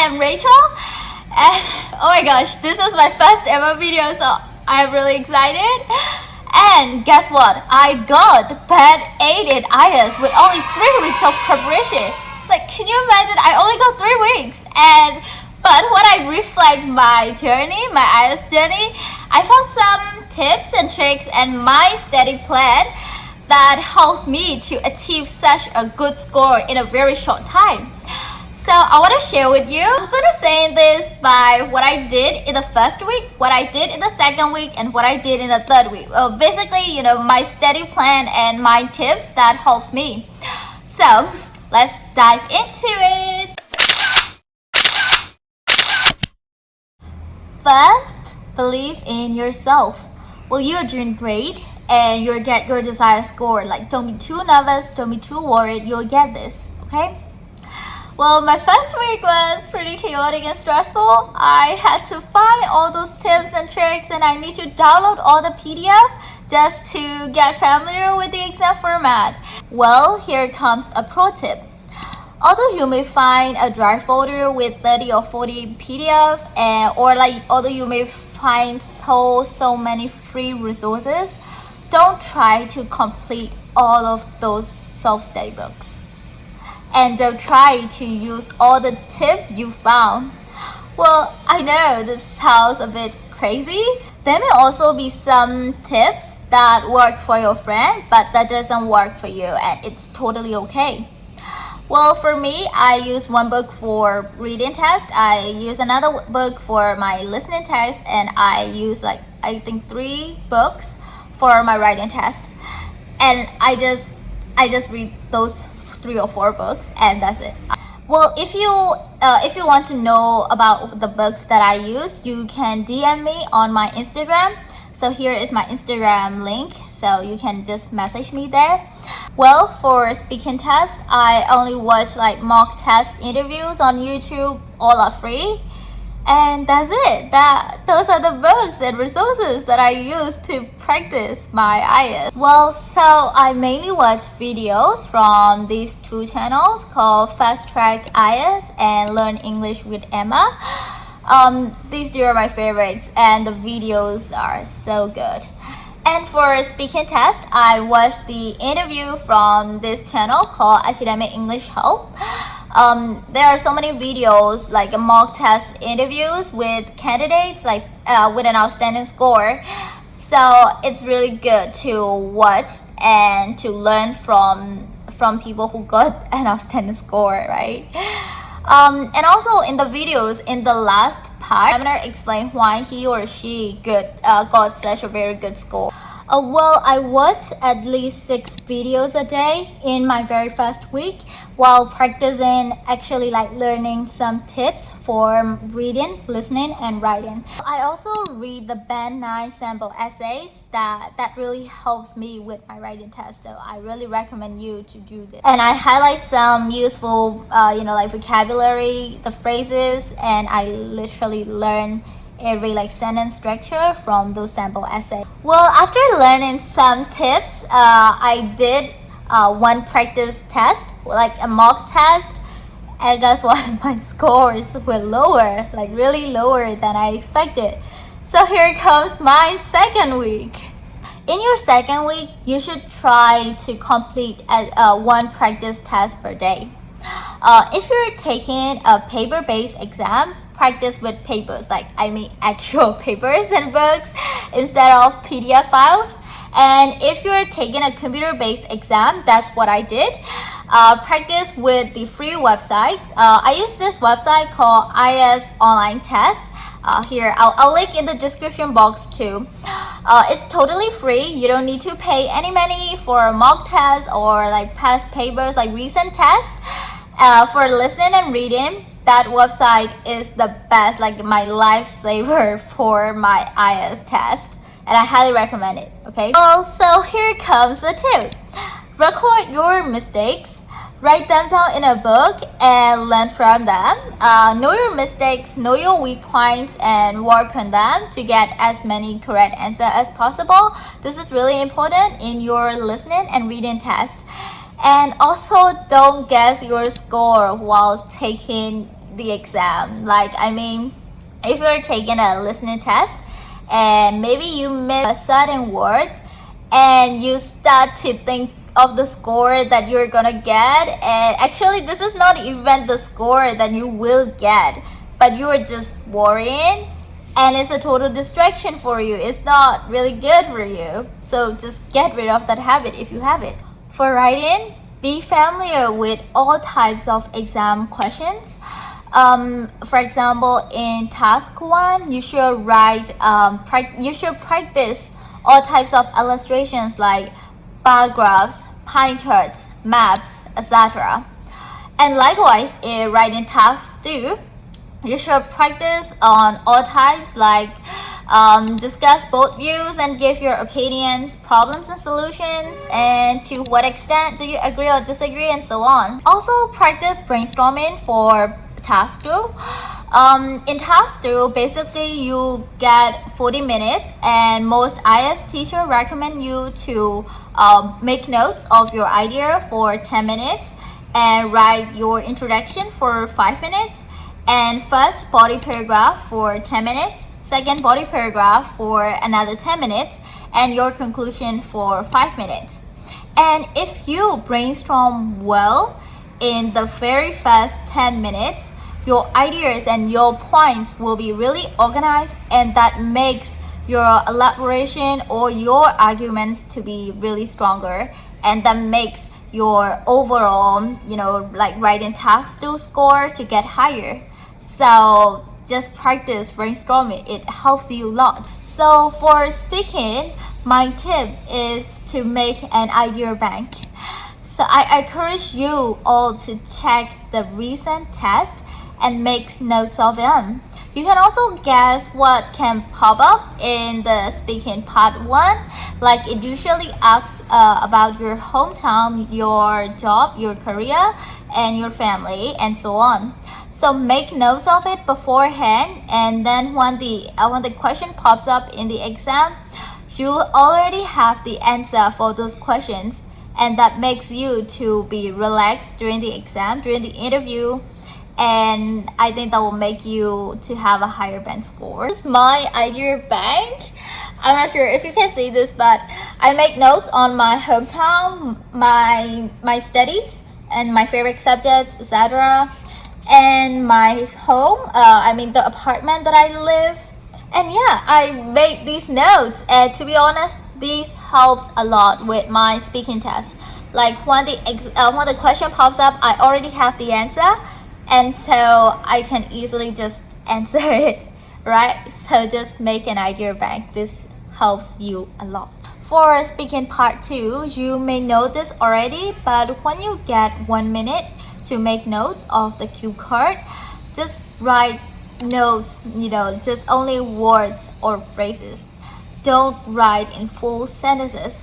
am Rachel, and oh my gosh, this is my first ever video, so I'm really excited. And guess what? I got band 8 in IELTS with only 3 weeks of preparation. Like, can you imagine? I only got 3 weeks, but when I reflect my journey, my IELTS journey, I found some tips and tricks and my study plan that helps me to achieve such a good score in a very short time. So I want to share with you. I'm going to say this by what I did in the first week, what I did in the second week, and what I did in the third week. Well, basically, my study plan and my tips that helps me. So let's dive into it. First, believe in yourself. Well, you're doing great and you'll get your desired score. Like, don't be too nervous, don't be too worried. You'll get this, okay? Well, my first week was pretty chaotic and stressful. I had to find all those tips and tricks, and I need to download all the PDF just to get familiar with the exam format. Well, here comes a pro tip. Although you may find a drive folder with 30 or 40 PDF, although you may find so many free resources, don't try to complete all of those self-study books. And don't try to use all the tips you found. Well, I know this sounds a bit crazy. There may also be some tips that work for your friend, but that doesn't work for you, and it's totally okay. Well, for me, I use one book for reading test, I use another book for my listening test, and I use I think 3 books for my writing test. And I just read those 3 or 4 books, and that's it. Well, if you want to know about the books that I use, you can DM me on my Instagram. So here is my Instagram link, so you can just message me there. Well, for speaking tests, I only watch mock test interviews on YouTube. All are free. And that's it. Those are the books and resources that I use to practice my IELTS. Well, so I mainly watch videos from these 2 channels called Fast Track IELTS and Learn English with Emma. These 2 are my favorites, and the videos are so good. And for speaking test, I watched the interview from this channel called Academic English Help. There are so many videos mock test interviews with candidates with an outstanding score. So it's really good to watch and to learn from people who got an outstanding score, right? And also in the videos, in the last part, I'm gonna explain why he or she got such a very good score. Well, I watch at least 6 videos a day in my very first week while practicing, actually learning some tips for reading, listening, and writing. I also read the Band 9 sample essays that really helps me with my writing test. So I really recommend you to do this. And I highlight some useful, vocabulary, the phrases, and I literally learn every sentence structure from those sample essays. Well, after learning some tips, I did one practice test, a mock test, and guess what? My scores were lower, really lower than I expected. So here comes my second week. In your second week, you should try to complete one practice test per day. If you're taking a paper-based exam, practice with papers, actual papers and books instead of PDF files. And if you're taking a computer-based exam, that's what I did. Practice with the free websites. I use this website called IELTS Online Test. Here, I'll link in the description box too. It's totally free. You don't need to pay any money for mock tests or past papers, recent tests. For listening and reading, that website is the best, my lifesaver for my IELTS test, and I highly recommend it. Okay. Also, here comes a tip. Record your mistakes, write them down in a book, and learn from them. Know your mistakes, know your weak points, and work on them to get as many correct answers as possible. This is really important in your listening and reading test. And also, don't guess your score while taking the exam. Like, I mean, if you're taking a listening test and maybe you miss a certain word and you start to think of the score that you're gonna get, and actually this is not even the score that you will get, but you are just worrying and it's a total distraction for you. It's not really good for you. So just get rid of that habit if you have it. For writing, be familiar with all types of exam questions. For example, in task 1, you should practice all types of illustrations like bar graphs, pie charts, maps, etc. And likewise, in writing task 2, you should practice on all types like discuss both views and give your opinions, problems and solutions, and to what extent do you agree or disagree, and so on. Also, practice brainstorming for task 2. In task 2, basically you get 40 minutes, and most IS teachers recommend you to make notes of your idea for 10 minutes and write your introduction for 5 minutes, and first body paragraph for 10 minutes, second body paragraph for another 10 minutes, and your conclusion for 5 minutes. And if you brainstorm well in the very first 10 minutes, your ideas and your points will be really organized, and that makes your elaboration or your arguments to be really stronger, and that makes your overall, like writing task 2 score to get higher. So just practice brainstorming. It helps you a lot. So for speaking, my tip is to make an idea bank. So I encourage you all to check the recent test and make notes of them. You can also guess what can pop up in the speaking part 1. Like, it usually asks about your hometown, your job, your career, and your family, and so on. So make notes of it beforehand, and then when the question pops up in the exam, you already have the answer for those questions, and that makes you to be relaxed during the exam, during the interview, and I think that will make you to have a higher band score. This is my idea bank. I'm not sure if you can see this, but I make notes on my hometown, my studies, and my favorite subjects, etc., and my home, the apartment that I live. And yeah, I made these notes, and to be honest, these helps a lot with my speaking test. Like when the question pops up, I already have the answer, and so I can easily just answer it, right? So just make an idea bank. This helps you a lot. For speaking part 2, you may know this already, but when you get 1 minute to make notes of the cue card, just write notes, just only words or phrases. Don't write in full sentences.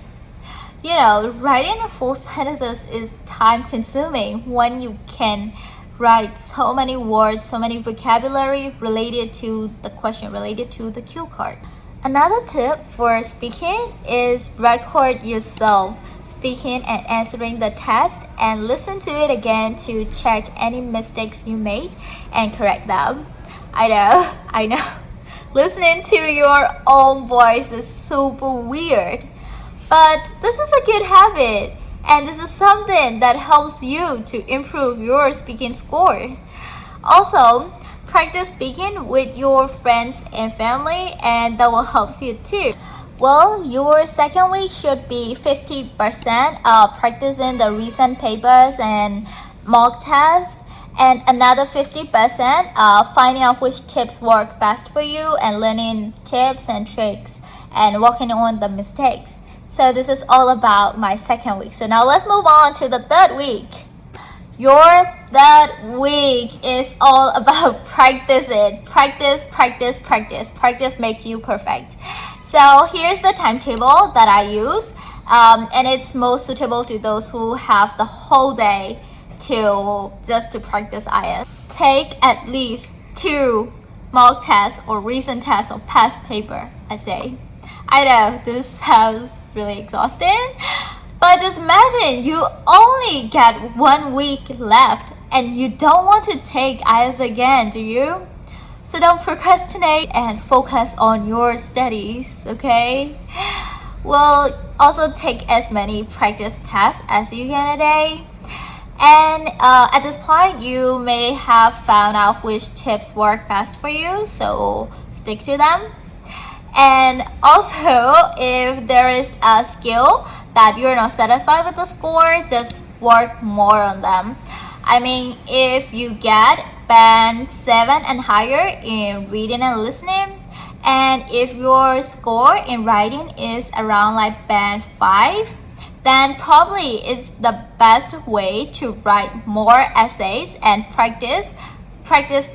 Writing in full sentences is time consuming when you can write so many words, so many vocabulary related to the question, related to the cue card. Another tip for speaking is record yourself speaking and answering the test, and listen to it again to check any mistakes you made and correct them. I know. Listening to your own voice is super weird, but this is a good habit, and this is something that helps you to improve your speaking score. Also, practice speaking with your friends and family, and that will help you too. Well, your second week should be 50% practicing the recent papers and mock tests, and another 50% finding out which tips work best for you and learning tips and tricks and working on the mistakes. So this is all about my second week. So now let's move on to the third week. Your third week is all about practicing. Practice make you perfect. So here's the timetable that I use, and it's most suitable to those who have the whole day to practice IS. Take at least 2 mock tests or recent tests or past paper a day. I know this sounds really exhausting, but just imagine you only get 1 week left and you don't want to take IELTS again, do you? So don't procrastinate and focus on your studies, okay? Well, also take as many practice tests as you can a day. And at this point, you may have found out which tips work best for you, so stick to them. And also, if there is a skill that you're not satisfied with the score, just work more on them. I mean, if you get band 7 and higher in reading and listening, and if your score in writing is around like band 5, then probably it's the best way to write more essays and practice.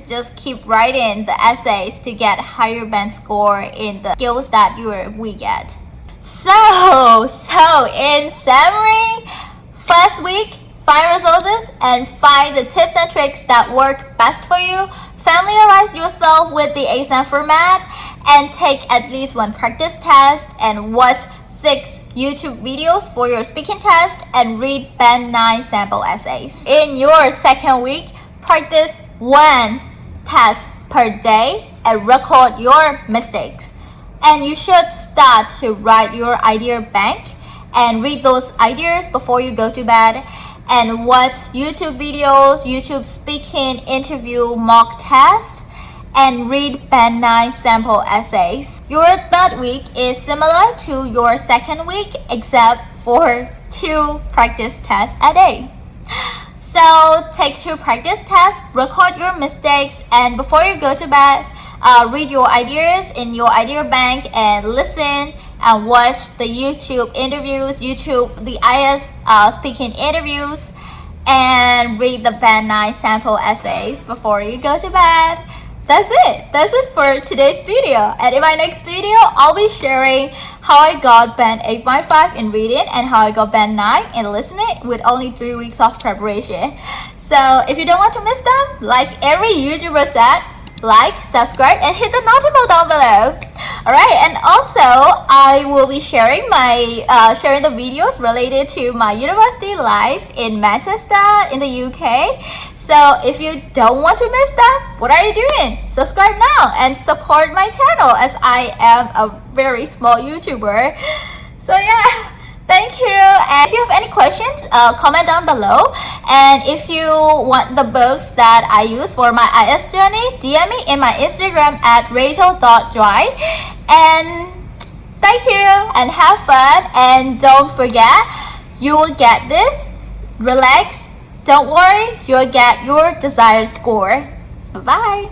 Just keep writing the essays to get higher band score in the skills that you're weak at. So in summary, first week, find resources and find the tips and tricks that work best for you. Familiarize yourself with the exam format and take at least one practice test and watch 6 YouTube videos for your speaking test and read band 9 sample essays. In your second week, practice 1 test per day and record your mistakes. And you should start to write your idea bank and read those ideas before you go to bed, and watch YouTube videos, YouTube speaking interview mock test, and read band 9 sample essays. Your third week is similar to your second week except for 2 practice tests a day. So take 2 practice tests, record your mistakes, and before you go to bed, read your ideas in your idea bank and listen and watch the YouTube interviews, the IELTS speaking interviews, and read the band 9 sample essays before you go to bed. That's it for today's video. And in my next video, I'll be sharing how I got band 8.5 in reading and how I got band 9 in listening with only 3 weeks of preparation. So if you don't want to miss them, like every YouTuber said, like, subscribe, and hit the notification bell down below. Alright, and also I will be sharing sharing the videos related to my university life in Manchester in the UK. So if you don't want to miss them, what are you doing? Subscribe now and support my channel, as I am a very small YouTuber. So yeah, thank you. And if you have any questions, comment down below. And if you want the books that I use for my IELTS journey, DM me in my Instagram at rachel.joy. And thank you and have fun. And don't forget, you will get this. Relax. Don't worry, you'll get your desired score. Bye-bye.